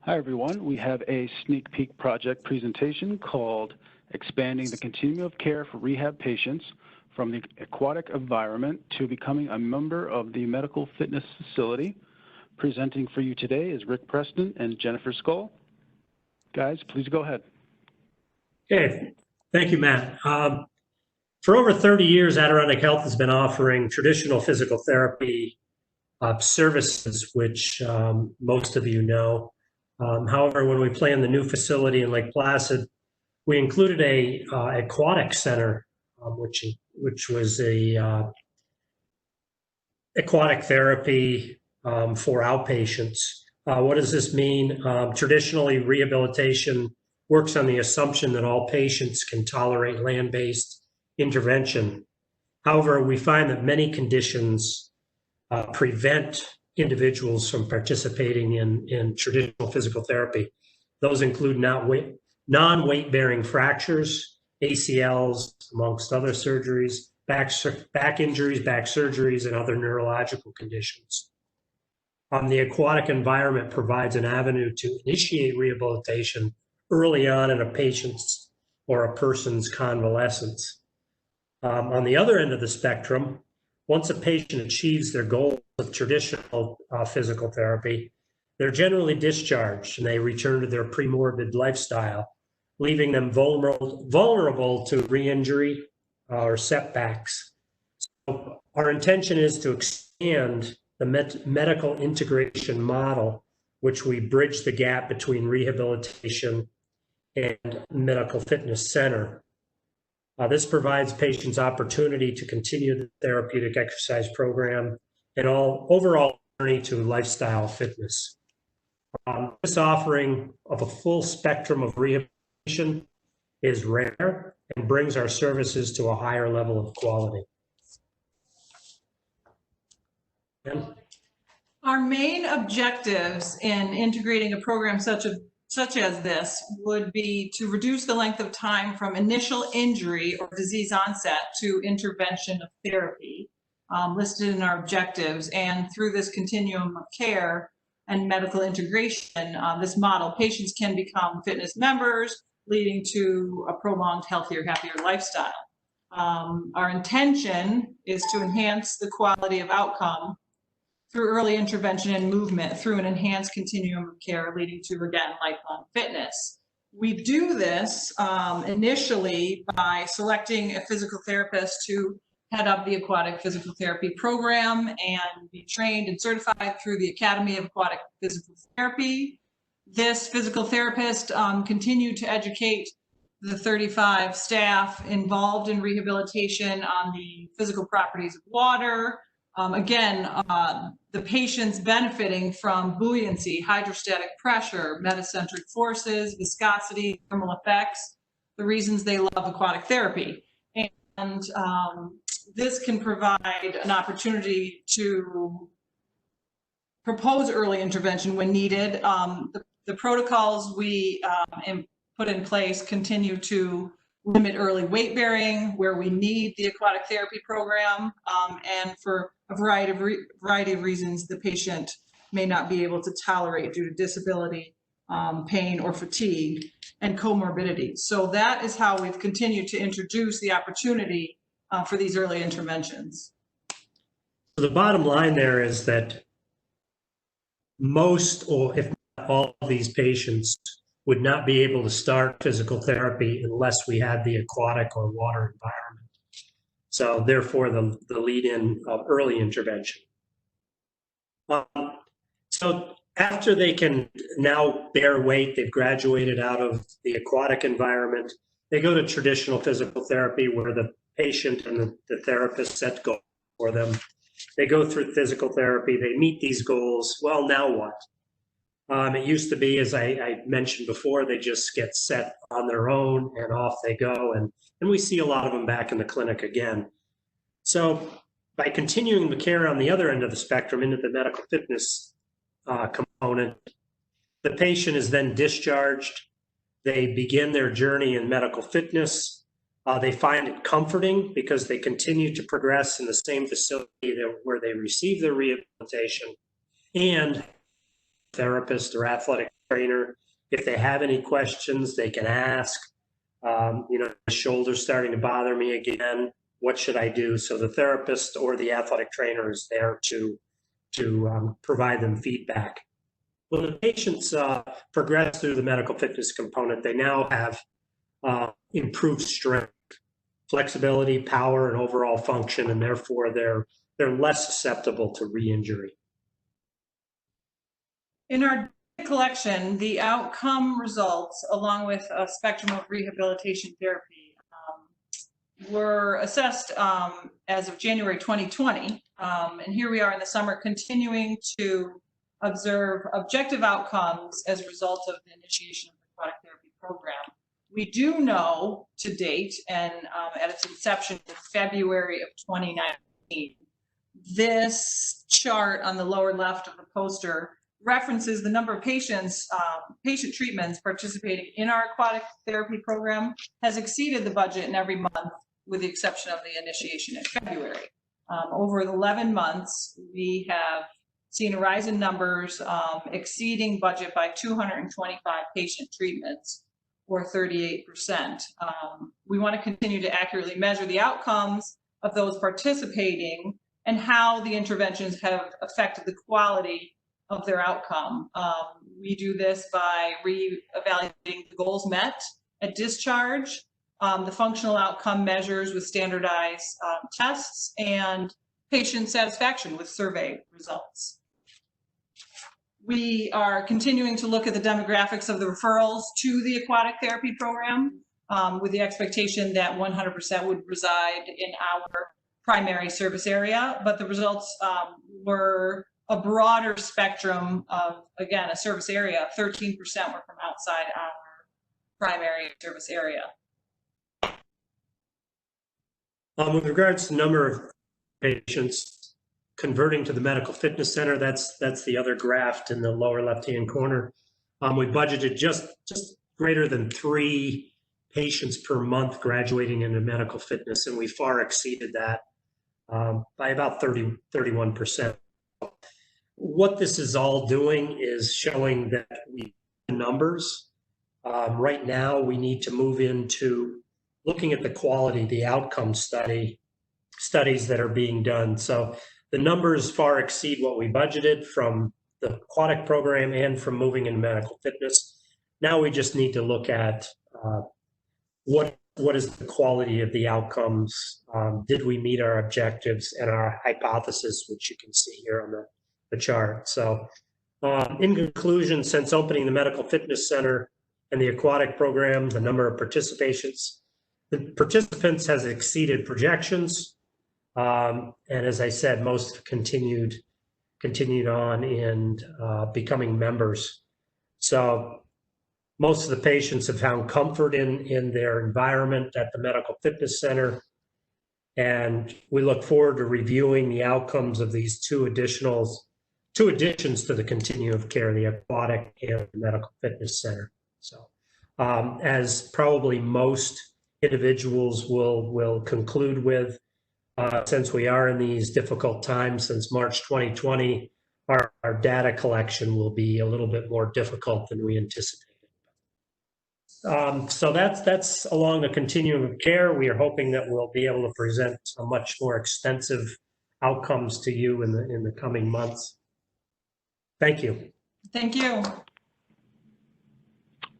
Hi, everyone. We have a sneak peek project presentation called Expanding the Continuum of Care for Rehab Patients from the Aquatic Environment to Becoming a Member of the Medical Fitness Facility. Presenting for you today is Rick Preston and Jennifer Skull. Guys, please go ahead. Okay, thank you, Matt. For over 30 years, Adirondack Health has been offering traditional physical therapy services, which most of you know. However, when we planned the new facility in Lake Placid, we included a aquatic center, which was a aquatic therapy for outpatients. What does this mean? Traditionally, rehabilitation works on the assumption that all patients can tolerate land-based intervention. However, we find that many conditions prevent individuals from participating in traditional physical therapy. Those include non-weight-bearing fractures, ACLs, amongst other surgeries, back injuries, back surgeries, and other neurological conditions. The aquatic environment provides an avenue to initiate rehabilitation early on in a patient's or a person's convalescence. On the other end of the spectrum, once a patient achieves their goal of traditional physical therapy, they're generally discharged and they return to their pre-morbid lifestyle, leaving them vulnerable to re-injury or setbacks. So our intention is to expand the medical integration model, which we bridge the gap between rehabilitation and medical fitness center. This provides patients opportunity to continue the therapeutic exercise program and overall journey to lifestyle fitness. This offering of a full spectrum of rehabilitation is rare and brings our services to a higher level of quality. Our main objectives in integrating a program such as this would be to reduce the length of time from initial injury or disease onset to intervention of therapy, listed in our objectives. And through this continuum of care and medical integration, this model, patients can become fitness members, leading to a prolonged, healthier, happier lifestyle. Our intention is to enhance the quality of outcome through early intervention and movement through an enhanced continuum of care, leading to, again, lifelong fitness. We do this initially by selecting a physical therapist to head up the aquatic physical therapy program and be trained and certified through the Academy of Aquatic Physical Therapy. This physical therapist continued to educate the 35 staff involved in rehabilitation on the physical properties of water. The patients benefiting from buoyancy, hydrostatic pressure, metacentric forces, viscosity, thermal effects, the reasons they love aquatic therapy. And this can provide an opportunity to propose early intervention when needed. The protocols we put in place continue to limit early weight bearing where we need the aquatic therapy program, and for a variety of reasons the patient may not be able to tolerate due to disability, pain, or fatigue, and comorbidity. So that is how we've continued to introduce the opportunity for these early interventions. So the bottom line there is that most, or if not all, of these patients would not be able to start physical therapy unless we had the aquatic or water environment. So therefore, the lead-in of early intervention. So after they can now bear weight, they've graduated out of the aquatic environment, they go to traditional physical therapy where the patient and the therapist set goals for them. They go through physical therapy, they meet these goals. Well, now what? It used to be, as I mentioned before, they just get set on their own and off they go. And we see a lot of them back in the clinic again. So by continuing the care on the other end of the spectrum into the medical fitness component, the patient is then discharged. They begin their journey in medical fitness. They find it comforting because they continue to progress in the same facility where they receive their rehabilitation, and therapist or athletic trainer. If they have any questions, they can ask. My shoulder's starting to bother me again. What should I do? So the therapist or the athletic trainer is there to provide them feedback. When the patients progress through the medical fitness component, they now have improved strength, flexibility, power, and overall function, and therefore they're less susceptible to re-injury. In our collection, the outcome results, along with a spectrum of rehabilitation therapy, were assessed as of January 2020. And here we are in the summer continuing to observe objective outcomes as a result of the initiation of the aquatic therapy program. We do know to date, and at its inception in February of 2019, this chart on the lower left of the poster references the number of patient treatments participating in our aquatic therapy program has exceeded the budget in every month, with the exception of the initiation in February. Over the 11 months, we have seen a rise in numbers exceeding budget by 225 patient treatments, or 38%. We want to continue to accurately measure the outcomes of those participating and how the interventions have affected the quality of their outcome. We do this by re-evaluating the goals met at discharge, the functional outcome measures with standardized tests, and patient satisfaction with survey results. We are continuing to look at the demographics of the referrals to the aquatic therapy program with the expectation that 100% would reside in our primary service area, but the results were a broader spectrum of, again, a service area. 13% were from outside our primary service area. With regards to the number of patients converting to the medical fitness center, that's the other graph in the lower left-hand corner. We budgeted just greater than 3 patients per month graduating into medical fitness, and we far exceeded that by about 31%. What this is all doing is showing that we have numbers. Right now, we need to move into looking at the quality, the outcome studies that are being done. So the numbers far exceed what we budgeted from the aquatic program and from moving into medical fitness. Now we just need to look at what is the quality of the outcomes? Did we meet our objectives and our hypothesis, which you can see here on the chart. So in conclusion, since opening the medical fitness center and the aquatic program, the number of participants has exceeded projections. And as I said, most continued on and becoming members. So most of the patients have found comfort in their environment at the medical fitness center. And we look forward to reviewing the outcomes of these two additions to the continuum of care, the aquatic and the medical fitness center. So as probably most individuals will conclude with, since we are in these difficult times since March 2020, our data collection will be a little bit more difficult than we anticipated. So that's along the continuum of care. We are hoping that we'll be able to present a much more extensive outcomes to you in the coming months. Thank you. Thank you.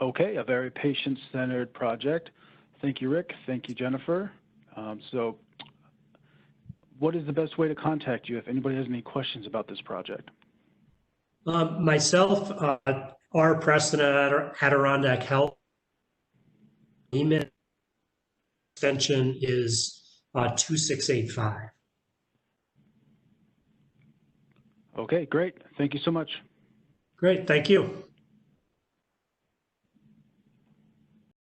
Okay, a very patient-centered project. Thank you, Rick. Thank you, Jennifer. So what is the best way to contact you if anybody has any questions about this project? Myself, R. Preston at Adirondack Health. Email extension is 2685. Okay, great. Thank you so much. Great, thank you.